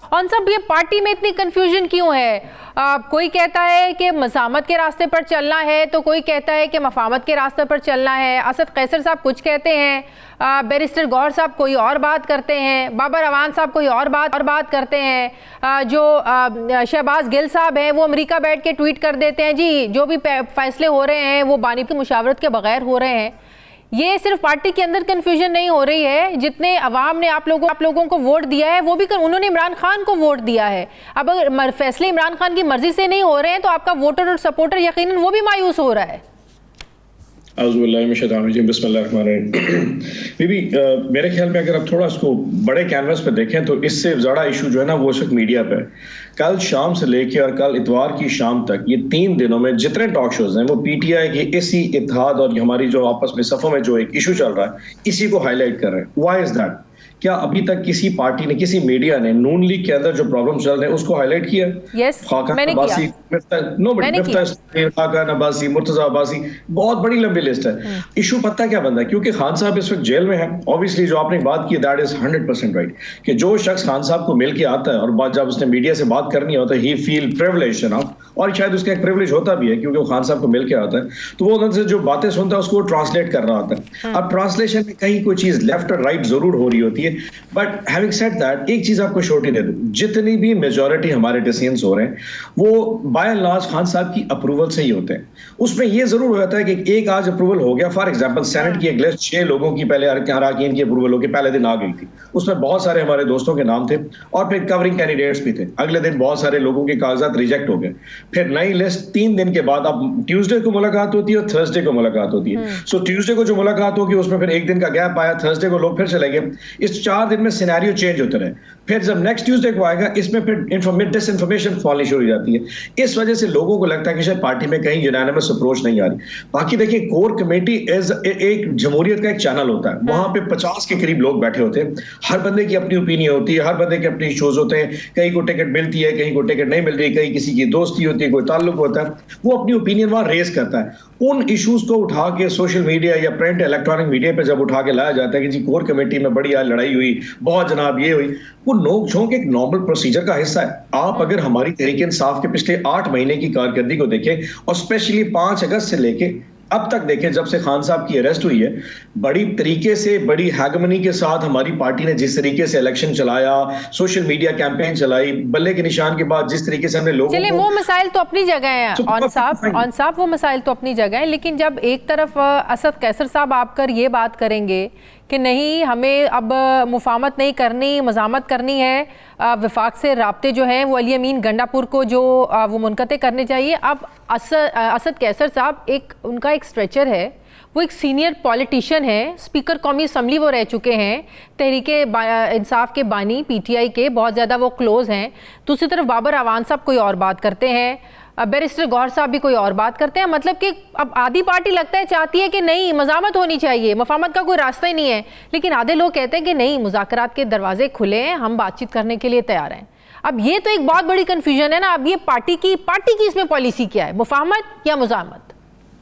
और सब ये पार्टी में इतनी कंफ्यूजन क्यों है? कोई कहता है कि मज़ामत के रास्ते पर चलना है, तो कोई कहता है कि मफामत के रास्ते पर चलना है। असद कैसर साहब कुछ कहते हैं, बैरिस्टर गौहर साहब कोई और बात करते हैं, बाबर अवान साहब कोई और बात करते हैं, जो शहबाज गिल साहब हैं वो अमेरिका बैठ के ट्वीट कर देते हैं जी जो भी फैसले हो रहे हैं वो बानी की मुशावरत के बगैर हो रहे हैं। ये सिर्फ पार्टी के अंदर कंफ्यूजन नहीं हो रही है, जितने अवाम ने आप लोगों को वोट दिया है वो भी उन्होंने इमरान खान को वोट दिया है। अब अगर फैसले इमरान खान की मर्जी से नहीं हो रहे हैं तो आपका वोटर और सपोर्टर यकीनन वो भी मायूस हो रहा है। बीबी मेरे ख्याल में अगर आप थोड़ा इसको बड़े कैनवस पे देखें तो इससे ज़्यादा इशू जो है ना वो इस वक्त मीडिया पे। कल शाम से लेके और कल इतवार की शाम तक ये 3 दिनों में जितने टॉक शोज हैं वो पीटीआई के इसी इत्तेहाद और हमारी जो आपस में सफ़ों में जो एक इशू चल रहा है इसी को हाईलाइट कर रहे हैं। Why is that? क्या अभी तक किसी पार्टी ने, किसी मीडिया ने नून लीग के अंदर जो प्रॉब्लम चल रहे हैं उसको हाईलाइट किया? yes, मैंने किया। खाकान अब्बासी, मुर्तजा अब्बासी, बहुत बड़ी लंबी लिस्ट है। इशू पता क्या बनता है? क्योंकि खान साहब इस वक्त जेल में है। ऑब्वियसली जो आपने बात की दैट इज 100% राइट कि जो शख्स खान साहब को मिल के आता है और जब उसने मीडिया से बात करनी होता है ही फील प्रिविलेज एनफ, और शायद उसका एक प्रिविलेज होता भी है क्योंकि वो खान साहब को मिल के आता है तो वो उनसे जो बातें सुनता है उसको ट्रांसलेट कर रहा होता है। अब ट्रांसलेशन में कहीं कोई चीज लेफ्ट और राइट जरूर हो रही होती है, बट हैविंग सेड दैट एक चीज आपको छोटी दे दूं, जितनी भी मेजॉरिटी हमारे डिसीजंस हो रहे हैं वो बाय एंड लार्ज खान साहब की अप्रूवल से ही होते हैं। उसमें ये जरूर हो जाता है कि एक आज अप्रूवल हो गया, फॉर एग्जांपल सेनेट की एक लिस्ट 6 लोगों की पहले अरकान की अप्रूवल होकर पहले दिन आ गई थी, उसमें बहुत सारे हमारे दोस्तों के नाम थे और फिर कवरिंग कैंडिडेट्स भी थे। अगले दिन बहुत सारे लोगों के कागजात रिजेक्ट हो गए, फिर नई लिस्ट 3 दिन के बाद अब ट्यूसडे को मुलाकात होती है और थर्सडे को मुलाकात होती है। सो ट्यूसडे को जो मुलाकात होगी उसमें फिर एक दिन का गैप आया, थर्सडे को लोग फिर चले गए। इस 4 दिन में सिनेरियो चेंज होते रहे। फिर जब नेक्स्ट ट्यूसडे को आएगा इसमें फिर डिसइंफॉर्मेशन फैलनी शुरू हो जाती है। इस वजह से लोगों को लगता है कि शायद पार्टी में कहीं यूनानिमस अप्रोच नहीं आ रही। बाकी देखिए कोर कमेटी एक जमहूरियत का एक चैनल होता है, वहां पे 50 के करीब लोग बैठे होते हैं, हर बंदे की अपनी ओपिनियन होती है, हर बंदे के अपने इश्यूज होते हैं, कहीं को टिकट मिलती है, कहीं को टिकट नहीं मिल रही, कहीं किसी की दोस्ती होती है, कोई ताल्लुक होता है, वो अपनी ओपिनियन वहां रेज करता है। उन इश्यूज को उठा के सोशल मीडिया या प्रिंट इलेक्ट्रॉनिक मीडिया पे जब उठा के लाया जाता है कि जी कोर कमेटी में बड़ी आज लड़ाई हुई, बहुत जनाब ये हुई, वो नोक झोंक एक नॉर्मल प्रोसीजर का हिस्सा है। आप अगर हमारी तहरीक इंसाफ के पिछले 8 महीने की कारकर्दगी को देखें और स्पेशली 5 अगस्त से लेके अब तक देखें जब से खान साहब की अरेस्ट हुई है, बड़ी तरीके से बड़ी हैगमनी के साथ हमारी पार्टी ने जिस तरीके से इलेक्शन चलाया, सोशल मीडिया कैंपेन चलाई, बल्ले के निशान के बाद जिस तरीके से हमने लोगों चलिए वो मसाइल तो अपनी जगह है ऑन साहब वो मसाइल तो अपनी जगह है, लेकिन जब एक तरफ असद कैसर साहब आपकर ये बात करेंगे कि नहीं हमें अब मुफाहमत नहीं करनी, मज़ामत करनी है, वफाक से राब्ते जो हैं वो अली अमीन गंडापुर को जो वो मुनक़ते करने चाहिए। अब असद कैसर साहब उनका एक स्ट्रेचर है, वो एक सीनियर पॉलिटिशियन है, स्पीकर कौमी असम्बली वो रह चुके हैं, तहरीक इंसाफ के बानी पीटीआई के बहुत ज़्यादा वो क्लोज़ हैं। दूसरी तरफ बाबर अवान साहब कोई और बात करते हैं, बैरिस्टर गौहर साहब भी कोई और बात करते हैं। मतलब कि अब आधी पार्टी लगता है चाहती है कि नहीं मज़ामत होनी चाहिए, मफाहमत का कोई रास्ता ही नहीं है, लेकिन आधे लोग कहते हैं कि नहीं मुज़ाकरात के दरवाजे खुले हैं, हम बातचीत करने के लिए तैयार हैं। अब ये तो एक बहुत बड़ी कन्फ्यूजन है ना। अब ये पार्टी की इसमें पॉलिसी क्या है, मुफाहमत या मुज़ामत?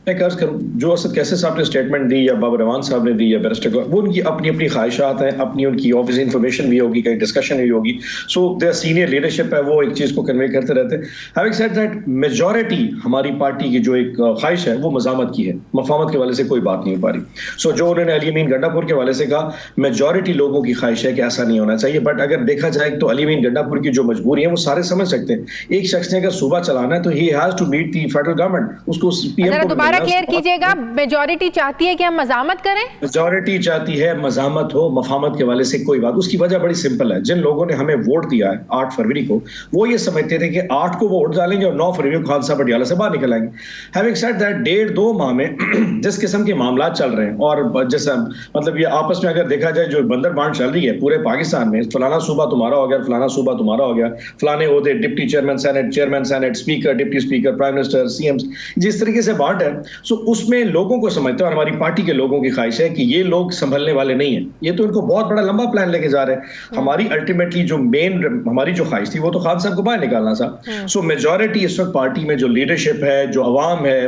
मैं कर्ज करूं जो असद कैसर साहब ने स्टेटमेंट दी या बाबर अवान साहब ने दी या बैरिस्टर वो उनकी अपनी अपनी ख्वाहिशात हैं, अपनी उनकी ऑफिस इन्फॉर्मेशन भी होगी, कहीं डिस्कशन भी होगी। सो देयर सीनियर लीडरशिप है वो एक चीज़ को कन्वे करते रहते हैं। हैविंग सेड दैट मेजॉरिटी हमारी पार्टी की जो एक ख्वाहिश है वो मज़ामत की है, मफाहमत के वाले से कोई बात नहीं हो पा रही। सो जो उन्होंने अली अमीन गंडापुर के वाले से कहा, मेजॉरिटी लोगों की ख्वाहिश है कि ऐसा नहीं होना चाहिए। बट अगर देखा जाए तो अली अमीन गंडापुर की जो मजबूरी है वो सारे समझ सकते हैं। एक शख्स ने अगर सूबा चलाना है तो he has to meet the federal government, उसको पीएम को दोबारा क्लियर कीजिएगा। मेजॉरिटी चाहती है कि हम मज़ामत करें, मेजॉरिटी चाहती है मज़ामत हो, मफाहमत के वाले से कोई बात। उसकी वजह बड़ी सिंपल है, जिन लोगों ने हमें वोट दिया है 8 फरवरी को, वो ये समझते थे कि 8 को वोट डालेंगे और 9 फरवरी को खान साहब पटियाला से बाहर निकल आएंगे। हैविंग सेड दैट 1.5-2 माह में जिस किस्म के मामला चल रहे हैं और जैसा मतलब ये आपस में अगर देखा जाए जो बंदर बांट चल रही है पूरे पाकिस्तान में, फलाना सूबा तुम्हारा हो गया, फलाना सूबा तुम्हारा हो गया, फलाने ओहदे deputy chairman senate, speaker, deputy speaker, prime minister, CM, जिस तरीके से बांट है। सो उसमें लोगों को समझते हैं और हमारी पार्टी के लोगों की ख्वाहिश है कि ये लोग संभलने वाले नहीं है, ये तो इनको बहुत बड़ा लंबा प्लान लेके जा रहे हैं। हमारी अल्टीमेटली जो मेन हमारी जो ख्वाहिश थी वो तो खान साहब को बाहर निकालना था। सो मेजॉरिटी इस वक्त पार्टी में जो लीडरशिप है, जो अवाम है,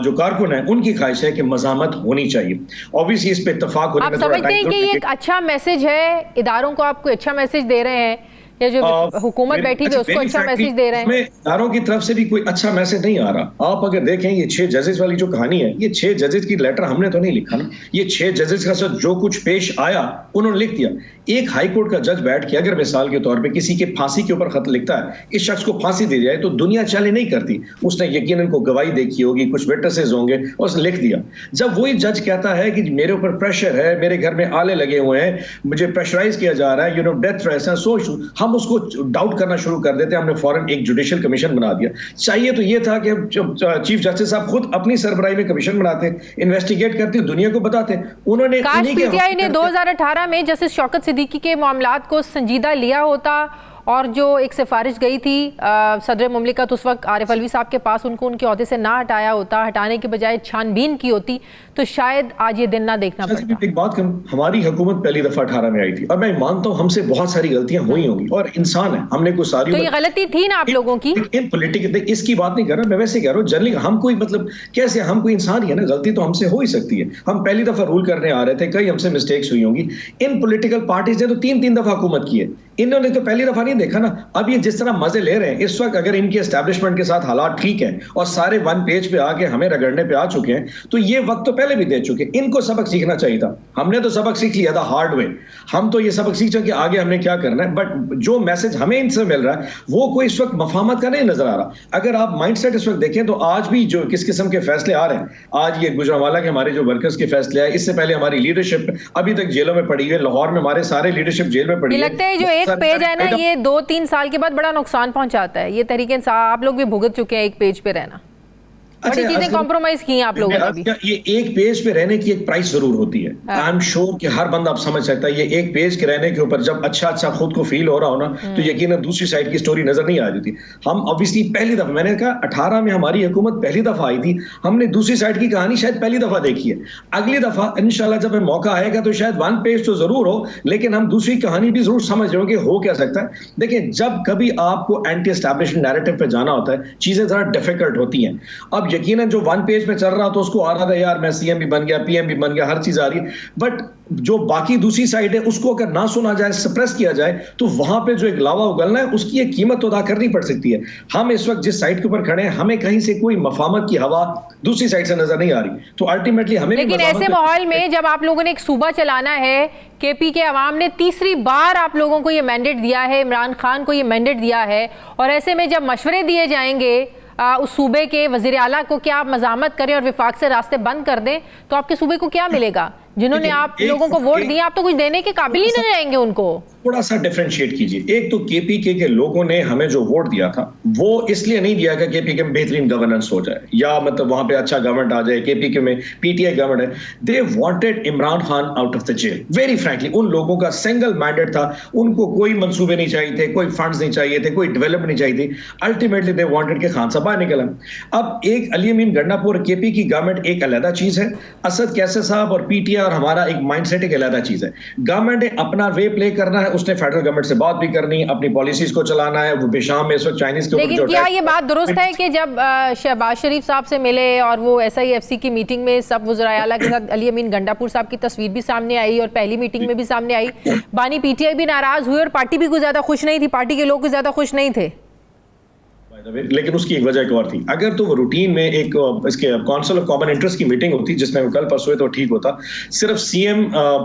जो कारकुन है, उनकी ख्वाहिश है कि मज़ामत होनी चाहिए। ऑब्वियसली इस पे इत्तेफाक होने में आप समझते हैं कि ये एक अच्छा मैसेज है, इदारों को आपको अच्छा मैसेज दे रहे हैं या जो हुकूमत बैठी हुई उसको अच्छा मैसेज दे रहे हैं? इदारों की तरफ से भी कोई अच्छा मैसेज नहीं आ रहा। आप अगर देखें ये 6 जजेस वाली जो कहानी है, ये 6 जजेस की लेटर हमने तो नहीं लिखा ना, ये 6 जजेस का साथ जो कुछ पेश आया उन्होंने लिख दिया। एक हाई कोर्ट का जज बैठ के अगर मिसाल के तौर पे किसी के फांसी के ऊपर खत लिखता है, इस शख्स को फांसी दी जाए, तो दुनिया चले नहीं करती। उसने यकीनन को गवाही देखी होगी, कुछ विटनेसेस होंगे और उसने लिख दिया। जब वही जज कहता है कि मेरे ऊपर प्रेशर है, मेरे घर में आले लगे हुए हैं, मुझे प्रेशराइज किया जा रहा है, डेथ थ्रेट्स हैं, सो हम उसको डाउट करना शुरू कर देते हैं। हमने फौरन एक जुडिशियल कमीशन बना दिया। चाहिए तो ये था कि चीफ जस्टिस साहब खुद अपनी सरबराही में कमीशन बनाते, इन्वेस्टिगेट करते, दुनिया को बताते। उन्होंने पीटीआई ने 2018 में जस्टिस शौकत सिद्दीकी के मामलात को संजीदा लिया होता और जो एक सिफारिश गई थी सदर मुमलिकत उस वक्त आरिफ अलवी साहब के पास, उनको उनके ओहदे से ना हटाया होता, हटाने के बजाय छानबीन की होती, तो शायद आज ये दिन ना देखना पड़ता। एक बात कहूं, हमारी हुकूमत पहली दफा 18 में आई थी और मैं मानता हूं हमसे बहुत सारी गलतियां हुई होंगी और इंसान है, हमने कोई सारी, तो ये गलती थी ना आप लोगों की। इन पॉलिटिकल इसकी बात नहीं कर रहा मैं, वैसे कह रहा हूं जनरली हम कोई मतलब कैसे, हम कोई इंसान ही है ना, गलती तो हमसे हो ही सकती है। हम पहली दफा रूल करने आ रहे थे, कई हमसे मिस्टेक्स हुई होंगी। इन पॉलिटिकल पार्टीज ने तो 3-3 दफा हुकूमत की है, इन्होंने तो पहली दफा नहीं देखा ना। अब ये जिस तरह मजे ले रहे हैं इस वक्त, अगर इनके एस्टैब्लिशमेंट के साथ हालात ठीक है और सारे वन पेज पे आके हमें रगड़ने पे आ चुके हैं, तो ये वक्त तो पहले भी दे चुके। इनको सबक सीखना चाहिए था, हमने तो सबक सीख लिया था हार्ड वे। हम तो ये सबक सीख चुके आगे हमने क्या करना है। बट जो मैसेज हमें इनसे मिल रहा है वो कोई इस वक्त मफामत का नहीं नजर आ रहा। अगर आप माइंडसेट इस वक्त देखें तो आज भी जो किस किस्म के फैसले आ रहे हैं, आज ये गुजरांवाला के हमारे जो वर्कर्स के फैसले आए, इससे पहले हमारी लीडरशिप अभी तक जेलों में पड़ी है, लाहौर में हमारे सारे लीडरशिप जेल में पड़ी है। लगता है जो एक पेज है ना, ये 2-3 साल के बाद बड़ा नुकसान पहुंचाता है। ये तरीके से आप लोग भी भुगत चुके हैं एक पेज पे रहना, बड़ी चीजें कॉम्प्रोमाइज की हैं आप लोगों ने भी। ये एक पेज पे रहने की एक प्राइस जरूर होती है। आई एम श्योर कि हर बंदा आप समझ सकता है, ये एक पेज के रहने के ऊपर जब अच्छा खुद को फील हो रहा हो ना, तो यकीनन दूसरी साइड की स्टोरी नजर नहीं आ रही थी। हम ऑब्वियसली पहली दफा, मैंने कहा 18 में हमारी हुकूमत पहली दफा आई थी, हमने दूसरी साइड की कहानी शायद पहली दफा देखी है। अगली दफा इंशाल्लाह जब मौका आएगा तो शायद 1 पेज तो जरूर हो, लेकिन हम दूसरी कहानी भी जरूर समझ रहे हो कि हो क्या सकता है। देखिए, जब कभी आपको एंटी एस्टैब्लिशमेंट नैरेटिव पे जाना होता है, चीजें जरा डिफिकल्ट होती हैं। अब यकीनन जो 1 पेज पे चल रहा तो उसको आ रहा था यार मैं सीएम भी बन गया, पीएम भी बन गया, हर चीज आ रही है। बट जो बाकी दूसरी साइड है उसको अगर ना सुना जाए, सप्रेस किया जाए, तो वहां पे जो एक लावा उगलना है उसकी एक कीमत तो अदा करनी पड़ सकती है। हम इस वक्त जिस साइड के ऊपर खड़े हैं, हमें कहीं से कोई मफामत की हवा दूसरी साइड से नजर नहीं आ रही, तो अल्टीमेटली हमें। लेकिन ऐसे माहौल में जब आप लोगों ने एक सूबा चलाना है, केपी के अवाम ने तीसरी बार आप लोगों को ये मैंडेट दिया है, इमरान खान को ये मैंडेट दिया है, और ऐसे में जब मशवरे दिए जाएंगे उस सूबे के वजीर आला को कि आप मजामत करें और विफाक से रास्ते बंद कर दें, तो आपके सूबे को क्या मिलेगा? जिन्होंने आप लोगों को वोट दिया, आप तो कुछ देने के काबिल ही नहीं रहेंगे उनको। थोड़ा सा डिफरेंशिएट कीजिए। एक तो केपीके के लोगों ने हमें जो वोट दिया था वो इसलिए नहीं दिया कि केपीके में बेहतरीन गवर्नेंस हो जाए या मतलब वहां पे अच्छा गवर्नमेंट आ जाए, केपीके में पीटीआई गवर्नमेंट है। They wanted Imran Khan out of the jail. Very frankly उन लोगों का सिंगल मैंडेट था, उनको कोई मंसूबे नहीं चाहिए थे, कोई फंड्स नहीं चाहिए थे, कोई डेवलपमेंट नहीं चाहिए थी। अल्टीमेटली दे वांटेड कि खान साहब बाहर निकला। अब एक अली अमीन गंडापुर केपी की गवर्नमेंट एक अलग चीज है, असद कैसर साहब और पीटीआई और हमारा एक माइंडसेट एक अलग चीज है। गवर्नमेंट ने अपना वे प्ले करना है, उसने फेडरल गवर्नमेंट से बात भी करनी, अपनी पॉलिसीज को चलाना है। वो बेशाम में इस वक्त चाइनीज के ऊपर। लेकिन क्या ये बात दुरुस्त है कि जब शहबाज शरीफ साहब से मिले और वो SIFC की मीटिंग में सब वज़राए आला के साथ अली अमीन गंडापुर साहब की तस्वीर भी सामने आई और पहली मीटिंग में भी सामने आई, बानी पीटीआई भी नाराज हुए और पार्टी भी कुछ ज्यादा खुश नहीं थी, पार्टी के लोग कुछ ज्यादा खुश नहीं थे। लेकिन उसकी एक वजह एक और थी। अगर तो वो रूटीन में एक इसके काउंसिल ऑफ कॉमन इंटरेस्ट की मीटिंग होती जिसमें वो कल परसों तो ठीक होता। सिर्फ सीएम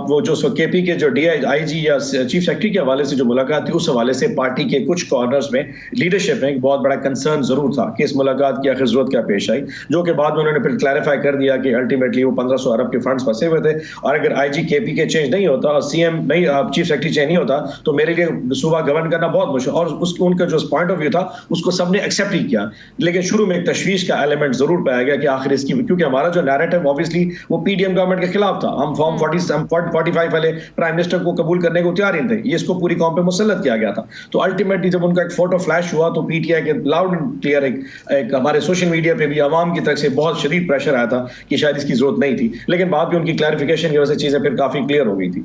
वो जो केपी के जो DIG या चीफ सेक्रेटरी के हवाले से जो मुलाकात थी, उस हवाले से पार्टी के कुछ कॉर्नर्स में लीडरशिप में एक बहुत बड़ा कंसर्न जरूर था कि इस मुलाकात की आखिर जरूरत क्या पेश आई, जो कि बाद में उन्होंने फिर क्लैरिफाई कर दिया कि अल्टीमेटली वो 1500 अरब के फंड्स फंसे हुए थे और अगर IG KP के चेंज नहीं होता और सीएम नहीं चीफ सेक्रेटरी चेंज नहीं होता तो मेरे लिए सूबा गवर्न करना बहुत मुश्किल। और उनका जो पॉइंट ऑफ व्यू था उसको सबने एक्सेप्ट ही किया। लेकिन शुरू में एक तशवीश का एलिमेंट जरूर पाया गया कि आखिर इसकी, क्योंकि हमारा जो नैरेटिव ऑब्वियसली वो PDM गवर्नमेंट के खिलाफ था। हम फॉर्म 45 वाले प्राइम मिनिस्टर को कबूल करने को तैयार नहीं थे, ये इसको पूरी कौम पे मुसल्लत किया गया था। तो अल्टीमेटली जब उनका एक फोटो फ्लैश हुआ तो PTI के लाउड एंड क्लियर एक हमारे सोशल मीडिया पे भी आवाम की तरफ से बहुत शदीद प्रेशर आया था कि शायद इसकी जरूरत नहीं थी, लेकिन बाद में उनकी क्लैरिफिकेशन की वजह से चीजें फिर काफी क्लियर हो गई थी।